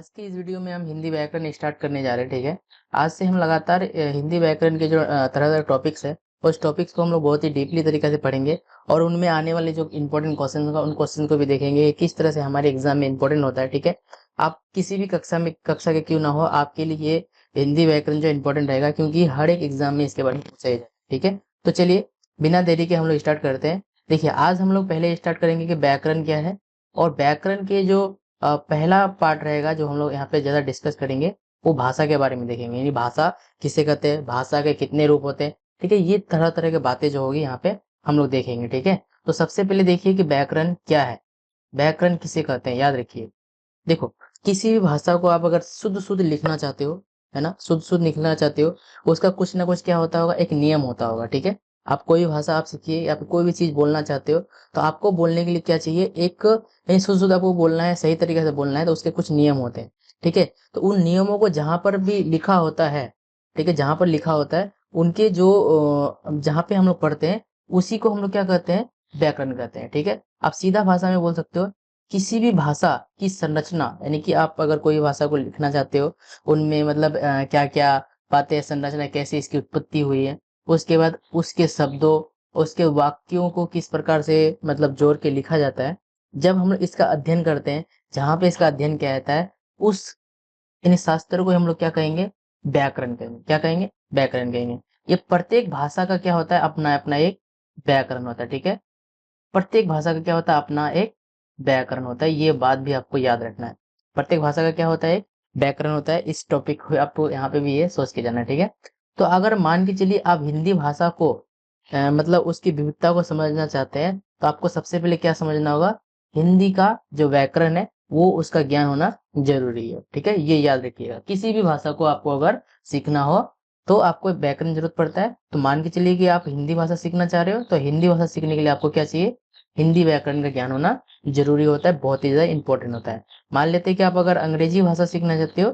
आज की इस वीडियो में हम हिंदी व्याकरण स्टार्ट करने जा रहे हैं। ठीक है, आज से हम लगातार हिंदी व्याकरण के जो तरह तरह टॉपिक्स है, उस टॉपिक्स को हम लोग बहुत ही डीपली तरीके से पढ़ेंगे और उनमें आने वाले जो इंपॉर्टेंट क्वेश्चन होगा उन क्वेश्चन को भी देखेंगे कि किस तरह से हमारे एग्जाम में इंपॉर्टेंट होता है। ठीक है, आप किसी भी कक्षा के क्यों ना हो, आपके लिए ये हिंदी व्याकरण जो इंपॉर्टेंट रहेगा, क्योंकि हर एक एग्जाम में इसके बारे में पूछा जाए। ठीक है, तो चलिए बिना देरी के हम लोग स्टार्ट करते हैं। देखिए, आज हम लोग पहले स्टार्ट करेंगे कि व्याकरण क्या है, और व्याकरण के जो पहला पार्ट रहेगा जो हम लोग यहाँ पे ज्यादा डिस्कस करेंगे, वो भाषा के बारे में देखेंगे। यानी भाषा किसे कहते हैं, भाषा के कितने रूप होते हैं। ठीक है, ये तरह तरह की बातें जो होगी यहाँ पे हम लोग देखेंगे। ठीक है, तो सबसे पहले देखिए कि व्याकरण क्या है, व्याकरण किसे कहते हैं, याद रखिए। देखो, किसी भी भाषा को आप अगर शुद्ध शुद्ध लिखना चाहते हो, है ना, शुद्ध शुद्ध लिखना चाहते हो, उसका कुछ ना कुछ क्या होता होगा, एक नियम होता होगा। ठीक है, आप कोई भी भाषा आप सीखिए या फिर कोई भी चीज बोलना चाहते हो, तो आपको बोलने के लिए क्या चाहिए, एक नहीं, शुद्ध शुद्ध आपको बोलना है, सही तरीके से बोलना है, तो उसके कुछ नियम होते हैं। ठीक है, तो उन नियमों को जहां पर भी लिखा होता है, ठीक है, जहां पर लिखा होता है उनके जो जहां पे हम लोग पढ़ते हैं, उसी को हम लोग क्या कहते हैं, व्याकरण कहते हैं। ठीक है, आप सीधा भाषा में बोल सकते हो, किसी भी भाषा की संरचना, यानी कि आप अगर कोई भाषा को लिखना चाहते हो, उनमें मतलब क्या क्या बातें, संरचना कैसे इसकी उत्पत्ति हुई है, उसके बाद उसके शब्दों, उसके वाक्यों को किस प्रकार से मतलब जोड़ के लिखा जाता है, जब हम लोग इसका अध्ययन करते हैं, जहां पे इसका अध्ययन किया जाता है, उस इन शास्त्र को हम लोग क्या कहेंगे, व्याकरण कहेंगे। क्या कहेंगे, व्याकरण कहेंगे। ये प्रत्येक भाषा का क्या होता है, अपना अपना एक व्याकरण होता है। ठीक है, प्रत्येक भाषा का क्या होता है, अपना एक व्याकरण होता है। ये बात भी आपको याद रखना है, प्रत्येक भाषा का क्या होता है, एक व्याकरण होता है। इस टॉपिक को आपको यहाँ पे भी ये सोच के जाना है। ठीक है, तो अगर मान के चलिए आप हिंदी भाषा को मतलब उसकी विविधता को समझना चाहते हैं, तो आपको सबसे पहले क्या समझना होगा, हिंदी का जो व्याकरण है वो उसका ज्ञान होना जरूरी है। ठीक है, ये याद रखिएगा, किसी भी भाषा को आपको अगर सीखना हो तो आपको व्याकरण जरूरत पड़ता है। तो मान के चलिए कि आप हिंदी भाषा सीखना चाह रहे हो, तो हिंदी भाषा सीखने के लिए आपको क्या चाहिए, हिंदी व्याकरण का ज्ञान होना जरूरी होता है, बहुत ही ज्यादा इंपॉर्टेंट होता है। मान लेते हैं कि आप अगर अंग्रेजी भाषा सीखना चाहते हो,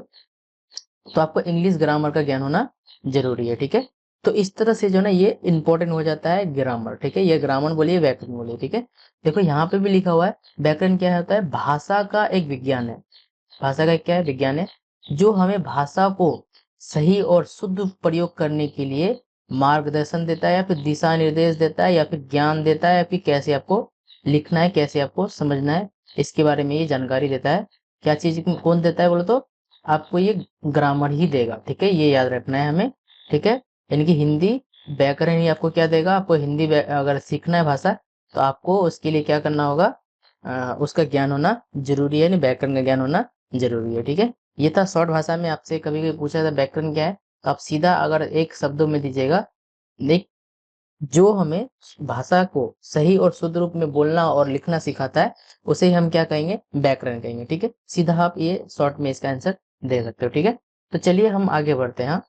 तो आपको इंग्लिश ग्रामर का ज्ञान होना जरूरी है। ठीक है, तो इस तरह से जो ना ये इंपॉर्टेंट हो जाता है ग्रामर। ठीक है, ये ग्रामर बोलिए, व्याकरण बोलिए। ठीक है, देखो यहाँ पे भी लिखा हुआ है, व्याकरण क्या होता है, भाषा का एक विज्ञान है। भाषा का क्या है, विज्ञान है, जो हमें भाषा को सही और शुद्ध प्रयोग करने के लिए मार्गदर्शन देता है, या फिर दिशा निर्देश देता है, या फिर ज्ञान देता है, या फिर कैसे आपको लिखना है, कैसे आपको समझना है, इसके बारे में ये जानकारी देता है। क्या चीज कौन देता है बोलो तो, आपको ये ग्रामर ही देगा। ठीक है, ये याद रखना है हमें। ठीक है, यानी कि हिंदी व्याकरण ही आपको क्या देगा, आपको हिंदी अगर सीखना है भाषा, तो आपको उसके लिए क्या करना होगा, उसका ज्ञान होना जरूरी है, यानी व्याकरण का ज्ञान होना जरूरी है। ठीक है, ये था शॉर्ट भाषा में। आपसे कभी कभी पूछा था व्याकरण क्या है, तो आप सीधा अगर एक शब्दों में दीजिएगा, देख, जो हमें भाषा को सही और शुद्ध रूप में बोलना और लिखना सिखाता है, उसे ही हम क्या कहेंगे, व्याकरण कहेंगे। ठीक है, सीधा आप ये शॉर्ट में इसका आंसर दे सकते हो। ठीक है, तो चलिए हम आगे बढ़ते हैं। हाँ,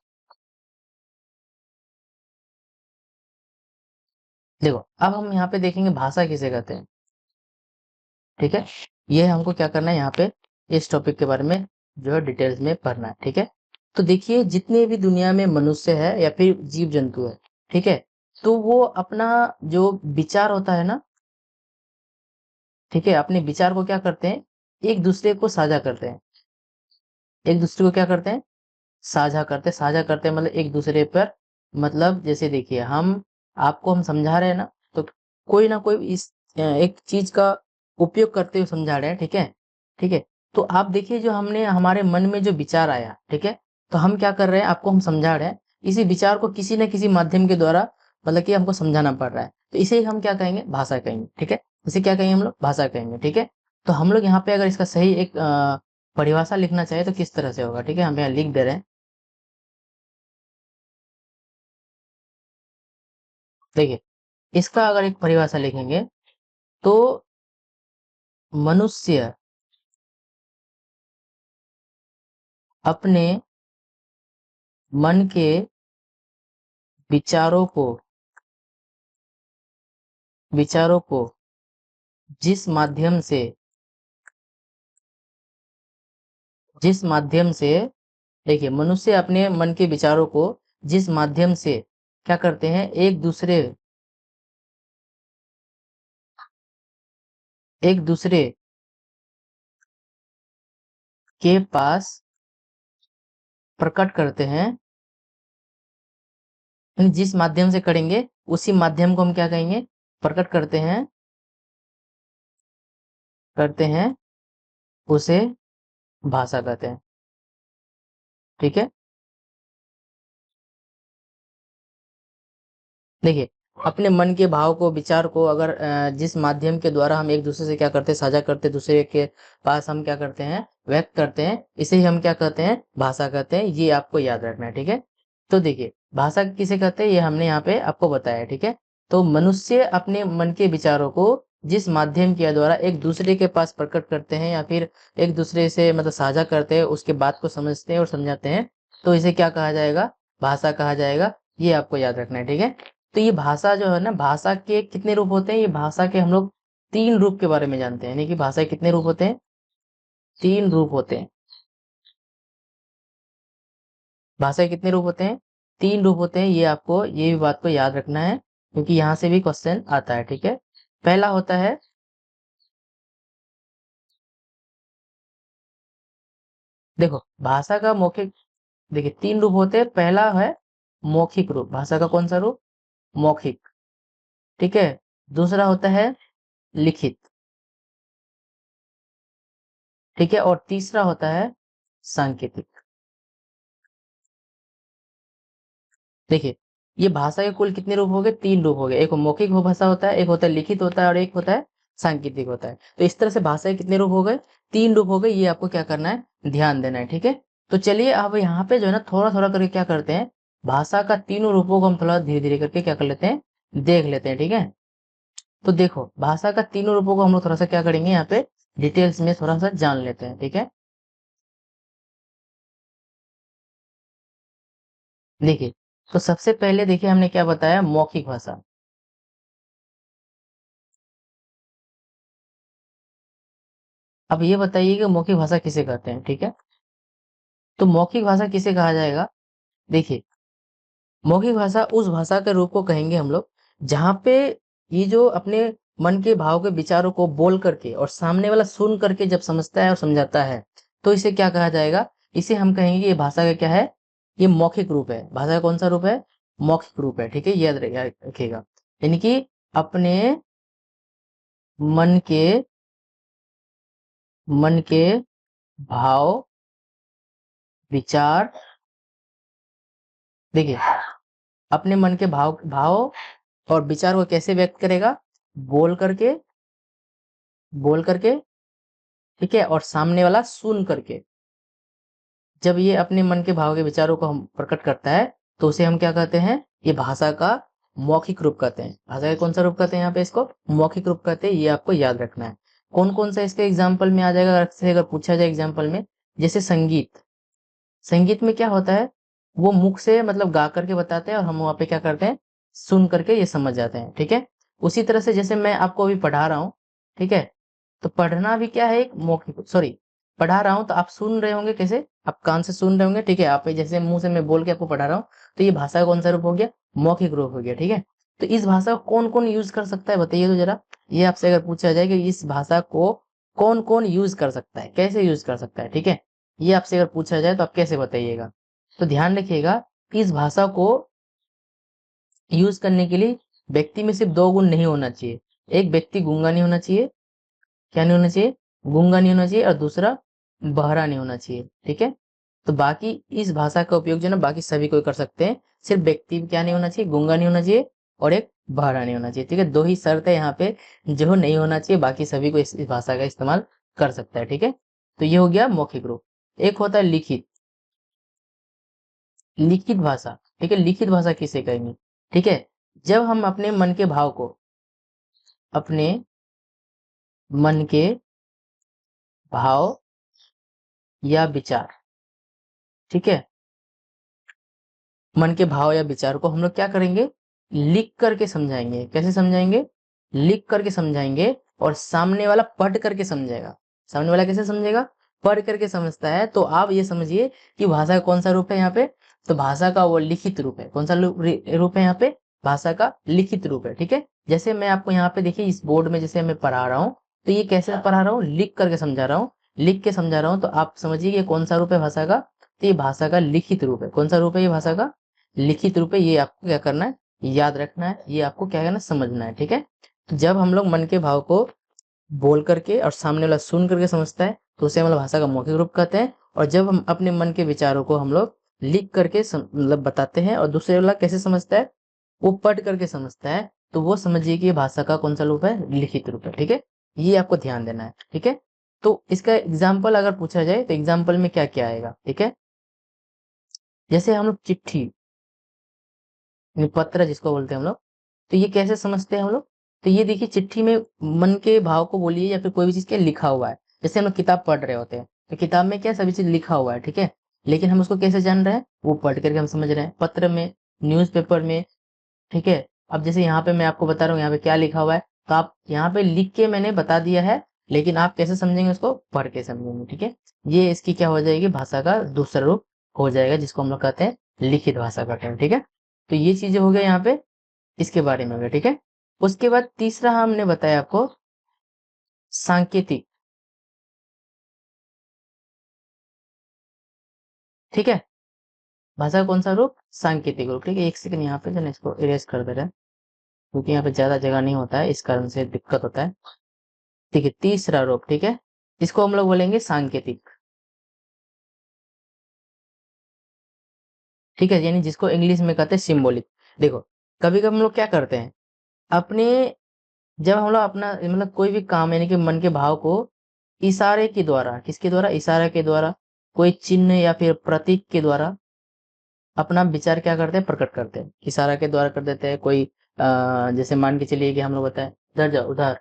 देखो, अब हम यहाँ पे देखेंगे भाषा किसे कहते हैं। ठीक है, ये हमको क्या करना है, यहाँ पे इस टॉपिक के बारे में जो है डिटेल्स में पढ़ना है। ठीक है, तो देखिए, जितने भी दुनिया में मनुष्य है या फिर जीव जंतु है, ठीक है, तो वो अपना जो विचार होता है ना, ठीक है, अपने विचार को क्या करते हैं, एक दूसरे को साझा करते हैं। एक दूसरे को क्या करते हैं, साझा करते हैं। साझा करते हैं मतलब एक दूसरे पर, मतलब जैसे देखिए, हम समझा रहे हैं ना, तो कोई ना कोई इस एक चीज का उपयोग करते हुए समझा रहे हैं। ठीक है, ठीक है, तो आप देखिए, जो हमने हमारे मन में जो विचार आया, ठीक है, तो हम क्या कर रहे हैं, आपको हम समझा रहे हैं, इसी विचार को किसी न किसी माध्यम के द्वारा मतलब कि हमको समझाना पड़ रहा है, तो इसे हम क्या कहेंगे, भाषा कहेंगे। ठीक है, इसे क्या कहेंगे हम लोग, भाषा कहेंगे। ठीक है, तो हम लोग यहाँ पे अगर इसका सही एक परिभाषा लिखना चाहे तो किस तरह से होगा, ठीक है, हम यहाँ लिख दे रहे हैं। देखिए, इसका अगर एक परिभाषा लिखेंगे, तो मनुष्य अपने मन के विचारों को विचारों को जिस माध्यम से जिस माध्यम से देखिए, मनुष्य अपने मन के विचारों को जिस माध्यम से क्या करते हैं, एक दूसरे के पास प्रकट करते हैं, जिस माध्यम से करेंगे उसी माध्यम को हम क्या कहेंगे, प्रकट करते हैं उसे भाषा कहते हैं। ठीक है, देखिए अपने मन के भाव को, विचार को अगर जिस माध्यम के द्वारा हम एक दूसरे से क्या करते हैं, साझा करते हैं, दूसरे के पास हम क्या करते हैं, व्यक्त करते हैं, इसे ही हम क्या कहते हैं, भाषा कहते हैं। ये आपको याद रखना है। ठीक है, तो देखिए भाषा किसे कहते हैं ये हमने यहाँ पे आपको बताया है। ठीक है, तो मनुष्य अपने मन के विचारों को जिस माध्यम के द्वारा एक दूसरे के पास प्रकट करते हैं या फिर एक दूसरे से मतलब साझा करते हैं, उसके बात को समझते हैं और समझाते हैं, तो इसे क्या कहा जाएगा, भाषा कहा जाएगा। ये आपको याद रखना है। ठीक है, तो ये भाषा जो है ना, भाषा के कितने रूप होते हैं, ये भाषा के हम लोग 3 रूप के बारे में जानते हैं। यानी कि भाषा के कितने रूप होते हैं, 3 रूप होते हैं। भाषा के कितने रूप होते हैं, 3 रूप होते हैं। ये आपको ये भी बात को याद रखना है, क्योंकि यहाँ से भी क्वेश्चन आता है। ठीक है, पहला होता है, देखो भाषा का मौखिक, देखिए 3 रूप होते हैं। पहला है मौखिक रूप, भाषा का कौन सा रूप, मौखिक। ठीक है, दूसरा होता है लिखित। ठीक है, और तीसरा होता है सांकेतिक। देखिए ये भाषा के कुल कितने रूप हो गए, 3 रूप हो गए। एक मौखिक हो भाषा होता है, एक होता है लिखित होता है, और एक होता है सांकेतिक होता है। तो इस तरह से भाषा के कितने रूप हो गए, 3 रूप हो गए। ये आपको क्या करना है, ध्यान देना है। ठीक है, तो चलिए अब यहाँ पे जो है ना थोड़ा थोड़ा करके क्या करते हैं, भाषा का तीनों रूपों को हम थोड़ा धीरे धीरे करके क्या कर लेते हैं, देख लेते हैं। ठीक है, तो देखो भाषा का तीनों रूपों को हम लोग थोड़ा सा क्या करेंगे, यहाँ पे डिटेल्स में थोड़ा सा जान लेते हैं। ठीक है, देखिए तो सबसे पहले देखिए हमने क्या बताया, मौखिक भाषा। अब ये बताइए कि मौखिक भाषा किसे कहते हैं। ठीक है, तो मौखिक भाषा किसे कहा जाएगा, देखिए मौखिक भाषा उस भाषा के रूप को कहेंगे हम लोग, जहाँ पे ये जो अपने मन के भाव के विचारों को बोल करके और सामने वाला सुन करके जब समझता है और समझाता है, तो इसे क्या कहा जाएगा, इसे हम कहेंगे कि ये भाषा का क्या है, ये मौखिक रूप है। भाषा का कौन सा रूप है, मौखिक रूप है। ठीक है, याद रखिएगा। यानी कि अपने मन के मन के भाव, विचार, देखिए अपने मन के भाव भाव और विचार को कैसे व्यक्त करेगा, बोल करके, बोल करके, ठीक है, और सामने वाला सुन करके। जब ये अपने मन के भाव के विचारों को हम प्रकट करता है, तो उसे हम क्या कहते हैं, ये भाषा का मौखिक रूप कहते हैं। भाषा का कौन सा रूप कहते हैं, यहाँ पे इसको मौखिक रूप कहते हैं। ये आपको याद रखना है। कौन कौन सा इसके एग्जाम्पल में आ जाएगा, अगर पूछा जाए एग्जाम्पल में, जैसे संगीत। संगीत में क्या होता है, वो मुख से मतलब गा करके बताते हैं और हम वहां पे क्या करते हैं, सुन करके ये समझ जाते हैं। ठीक है, उसी तरह से जैसे मैं आपको अभी पढ़ा रहा हूँ, ठीक है, तो पढ़ना भी क्या है, एक मौखिक, सॉरी, पढ़ा रहा हूँ तो आप सुन रहे होंगे, कैसे, आप कान से सुन रहे होंगे। ठीक है, आप जैसे मुंह से मैं बोल के आपको पढ़ा रहा हूँ, तो ये भाषा का कौन सा रूप हो गया, मौखिक रूप हो गया। ठीक है, तो इस भाषा को कौन कौन यूज कर सकता है, बताइए तो जरा। ये आपसे अगर पूछा जाए कि इस भाषा को कौन कौन यूज कर सकता है, कैसे यूज कर सकता है, ठीक है, ये आपसे अगर पूछा जाए तो आप कैसे बताइएगा। तो ध्यान रखिएगा कि इस भाषा को यूज करने के लिए व्यक्ति में सिर्फ 2 गुण नहीं होना चाहिए। एक व्यक्ति गूंगा नहीं होना चाहिए, क्या नहीं होना चाहिए, गूंगा नहीं होना चाहिए, और दूसरा बहरा नहीं होना चाहिए। ठीक है, तो बाकी इस भाषा का उपयोग जो है ना बाकी सभी कोई कर सकते हैं। सिर्फ व्यक्ति क्या नहीं होना चाहिए, गूंगा नहीं होना चाहिए, और एक बहरा नहीं होना चाहिए। ठीक है, 2 ही शर्त है यहाँ पे जो नहीं होना चाहिए, बाकी सभी को इस भाषा का इस्तेमाल कर सकता है। ठीक है, तो ये हो गया मौखिक रूप। एक होता है लिखित, लिखित भाषा। ठीक है, लिखित भाषा किसे कहेंगे, ठीक है, जब हम अपने मन के भाव को, अपने मन के भाव या विचार, ठीक है, मन के भाव या विचार को हम लोग क्या करेंगे, लिख करके समझाएंगे। कैसे समझाएंगे, लिख करके समझाएंगे, और सामने वाला पढ़ करके समझेगा। सामने वाला कैसे समझेगा, पढ़ करके समझता है। तो आप ये समझिए कि भाषा का कौन सा रूप है यहाँ पे, तो भाषा का वो लिखित रूप है। कौन सा रूप है यहाँ पे, भाषा का लिखित रूप है। ठीक है, जैसे मैं आपको यहाँ पे देखिए इस बोर्ड में जैसे मैं पढ़ा रहा हूँ, तो ये कैसे पढ़ा रहा हूँ, लिख करके समझा रहा हूँ। लिख के समझा रहा हूँ तो आप समझिए कि कौन सा रूप है भाषा का। तो ये भाषा का लिखित रूप है। कौन सा रूप है ये भाषा का? लिखित रूप है। ये आपको क्या करना है? याद रखना है। ये आपको क्या करना है? समझना है। ठीक है। तो जब हम लोग मन के भाव को बोल करके और सामने वाला सुन करके समझता है तो उसे हम लोग भाषा का मौखिक रूप कहते हैं। और जब हम अपने मन के विचारों को हम लोग लिख करके मतलब बताते हैं और दूसरे वाला कैसे समझता है? वो पढ़ करके समझता है। तो वो समझिए कि ये भाषा का कौन सा रूप है? लिखित रूप है। ठीक है। ये आपको ध्यान देना है। ठीक है। तो इसका एग्जाम्पल अगर पूछा जाए तो एग्जाम्पल में क्या क्या आएगा? ठीक है। जैसे हम लोग चिट्ठी, पत्र जिसको बोलते हैं हम लोग, तो ये कैसे समझते हैं हम लोग? तो ये देखिए, चिट्ठी में मन के भाव को बोलिए या फिर कोई भी चीज क्या लिखा हुआ है। जैसे हम लोग किताब पढ़ रहे होते हैं तो किताब में क्या सभी चीज लिखा हुआ है। ठीक है। लेकिन हम उसको कैसे जान रहे हैं? वो पढ़ करके हम समझ रहे हैं। पत्र में, न्यूज़पेपर में। ठीक है। अब जैसे यहाँ पे मैं आपको बता रहा हूँ यहाँ पे क्या लिखा हुआ है, तो आप यहाँ पे लिख के मैंने बता दिया है, लेकिन आप कैसे समझेंगे? उसको पढ़ के समझेंगे। ठीक है। ये इसकी क्या हो जाएगी? भाषा का दूसरा रूप हो जाएगा, जिसको हम लोग कहते हैं लिखित भाषा कहते हैं। ठीक है। तो ये चीजें हो गई यहाँ पे, इसके बारे में हो गया। ठीक है। उसके बाद तीसरा हमने बताया आपको सांकेतिक। ठीक है। भाषा का कौन सा रूप? सांकेतिक रूप। ठीक है। एक सेकंड यहाँ पे जो ना इसको इरेज कर दे रहे हैं, क्योंकि यहाँ पे ज्यादा जगह नहीं होता है, इस कारण से दिक्कत होता है। ठीक है। तीसरा रूप। ठीक है। इसको हम लोग बोलेंगे सांकेतिक। ठीक है। यानी जिसको इंग्लिश में कहते हैं सिंबॉलिक। देखो, कभी कभी हम लोग क्या करते हैं अपने, जब हम लोग अपना मतलब कोई भी काम यानी कि मन के भाव को इशारे के द्वारा, किसके द्वारा? इशारा के द्वारा, कोई चिन्ह या फिर प्रतीक के द्वारा अपना विचार क्या करते हैं? प्रकट करते हैं। इशारा के द्वारा कर देते हैं। कोई जैसे मान के चलिए कि हम लोग बताएं उधर जाओ, उधर।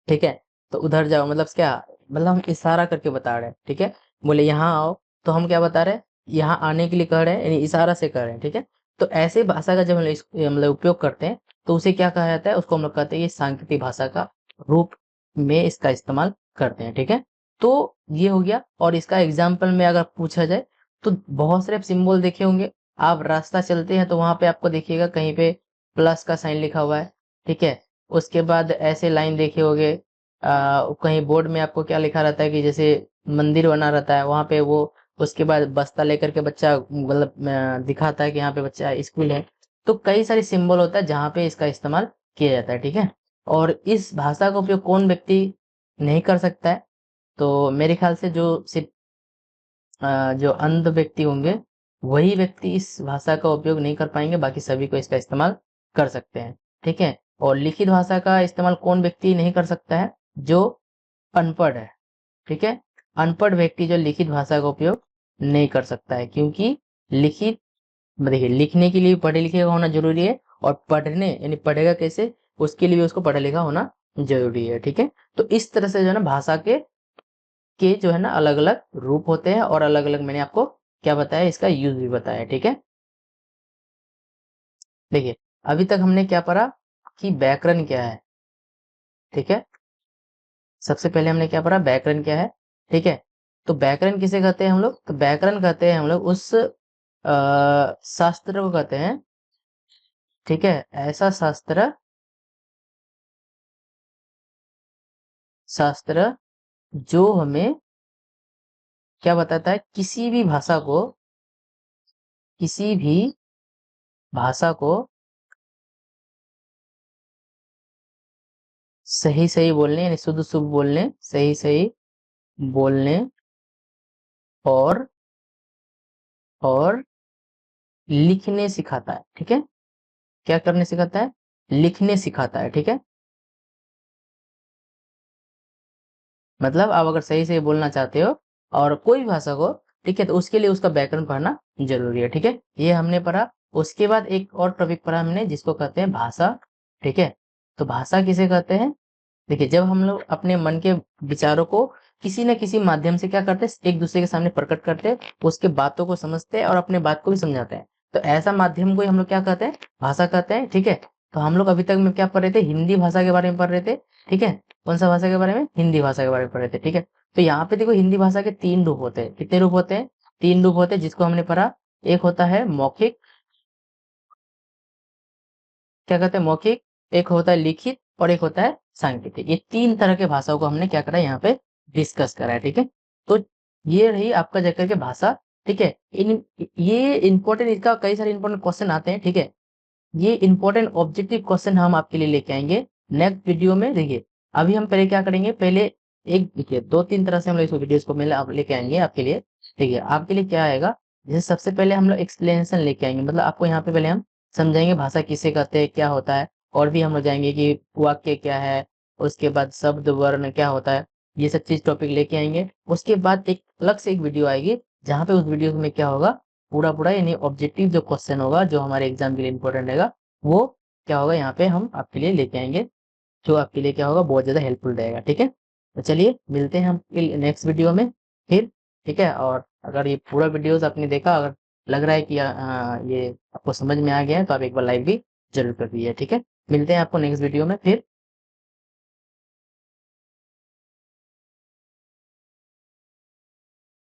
ठीक है। तो उधर जाओ मतलब क्या? मतलब हम इशारा करके बता रहे हैं। ठीक है। बोले यहाँ आओ, तो हम क्या बता रहे हैं? यहाँ आने के लिए कह रहे हैं, यानी इशारा से कह रहे हैं। ठीक है। तो ऐसे भाषा का जब हम लोग मतलब उपयोग करते हैं तो उसे क्या कहा जाता है? उसको हम लोग कहते हैं ये सांकेतिक भाषा का रूप में इसका इस्तेमाल करते हैं। ठीक है। तो ये हो गया। और इसका एग्जाम्पल में अगर पूछा जाए तो बहुत सारे सिंबल देखे होंगे। आप रास्ता चलते हैं तो वहां पे आपको देखिएगा कहीं पे प्लस का साइन लिखा हुआ है। ठीक है। उसके बाद ऐसे लाइन देखे होंगे, कहीं बोर्ड में आपको क्या लिखा रहता है कि जैसे मंदिर बना रहता है वहां पे, वो उसके बाद बस्ता लेकर के बच्चा मतलब दिखाता है कि यहाँ पे बच्चा स्कूल है। तो कई सारे सिंबल होता है जहाँ पे इसका इस्तेमाल किया जाता है। ठीक है। और इस भाषा का उपयोग कौन व्यक्ति नहीं कर सकता है? तो मेरे ख्याल से जो सिर्फ जो अंध व्यक्ति होंगे वही व्यक्ति इस भाषा का उपयोग नहीं कर पाएंगे, बाकी सभी को इसका इस्तेमाल कर सकते हैं। ठीक है। और लिखित भाषा का इस्तेमाल कौन व्यक्ति नहीं कर सकता है? जो अनपढ़ है। ठीक है। अनपढ़ व्यक्ति जो लिखित भाषा का उपयोग नहीं कर सकता है, क्योंकि लिखित, देखिए, लिखने के लिए पढ़े लिखे का होना जरूरी है, और पढ़ने यानी पढ़ेगा कैसे, उसके लिए भी उसको पढ़ा लिखा होना जरूरी है। ठीक है। तो इस तरह से जो है ना भाषा के जो है ना अलग अलग रूप होते हैं, और अलग अलग मैंने आपको क्या बताया, इसका यूज भी बताया। ठीक है। देखिए, अभी तक हमने क्या पढ़ा कि व्याकरण क्या है। ठीक है। सबसे पहले हमने क्या पढ़ा? व्याकरण क्या है। ठीक है। तो व्याकरण किसे कहते हैं हम लोग? तो व्याकरण कहते हैं हम लोग उस शास्त्र को कहते हैं। ठीक है। ऐसा शास्त्र, शास्त्र जो हमें क्या बताता है? किसी भी भाषा को सही सही बोलने, यानी शुद्ध शुद्ध बोलने, सही सही बोलने, और और लिखने सिखाता है। ठीक है। क्या करने सिखाता है? लिखने सिखाता है। ठीक है। मतलब आप अगर सही सही बोलना चाहते हो और कोई भी भाषा को, ठीक है, तो उसके लिए उसका व्याकरण पढ़ना जरूरी है। ठीक है। ये हमने पढ़ा। उसके बाद एक और टॉपिक पढ़ा हमने जिसको कहते हैं भाषा। ठीक है। तो भाषा किसे कहते हैं? देखिए, जब हम लोग अपने मन के विचारों को किसी न किसी माध्यम से क्या करते हैं? एक दूसरे के सामने प्रकट करते हैं, उसके बातों को समझते हैं और अपने बात को भी समझाते हैं। तो ऐसा माध्यम को ही हम लोग क्या कहते हैं? भाषा कहते हैं। ठीक है। तो हम लोग अभी तक में क्या पढ़ रहे थे? हिंदी भाषा के बारे में पढ़ रहे थे। ठीक है। कौन सा भाषा के बारे में? हिंदी भाषा के बारे में पढ़ रहे थे। ठीक है। तो यहाँ पे देखो, हिंदी भाषा के तीन रूप होते हैं। कितने रूप होते हैं? तीन रूप होते हैं, जिसको हमने पढ़ा। एक होता है मौखिक, क्या कहते हैं? मौखिक। एक होता है लिखित, और एक होता है सांकेतिक। ये तीन तरह के भाषाओं को हमने क्या करा यहाँ पे डिस्कस करा है, ठीक है। तो ये रही आपका जाकर के भाषा, ठीक है। ये इंपॉर्टेंट, इसका कई सारे इंपॉर्टेंट क्वेश्चन आते हैं, ठीक है। ये इंपॉर्टेंट ऑब्जेक्टिव क्वेश्चन हम आपके लिए लेके आएंगे नेक्स्ट वीडियो में। देखिए अभी हम पहले क्या करेंगे, पहले एक देखिए 2-3 तरह से हम लोग इस वीडियोस को मिले आप लेके आएंगे आपके लिए। ठीक है, आपके लिए क्या आएगा, जैसे सबसे पहले हम लोग एक्सप्लेनेशन लेके आएंगे, मतलब आपको यहाँ पे पहले हम समझाएंगे भाषा किसे कहते हैं, क्या होता है। और भी हम लोग जाएंगे कि वाक्य क्या है, उसके बाद शब्द वर्ण क्या होता है, ये सब चीज टॉपिक लेके आएंगे। उसके बाद एक अलग से एक वीडियो आएगी जहाँ पे उस वीडियो में क्या होगा, पूरा पूरा यानी ऑब्जेक्टिव जो क्वेश्चन होगा जो हमारे एग्जाम के लिए इंपॉर्टेंट रहेगा, वो क्या होगा यहाँ पे हम आपके लिए लेके आएंगे, जो आपके लिए क्या होगा बहुत ज़्यादा हेल्पफुल रहेगा, ठीक है। तो चलिए मिलते हैं हम नेक्स्ट वीडियो में फिर, ठीक है। और अगर ये पूरा वीडियोस आपने देखा, अगर लग रहा है कि ये आपको समझ में आ गया है, तो आप एक बार लाइक भी जरूर कर दीजिए, ठीक है। मिलते हैं आपको नेक्स्ट वीडियो में फिर।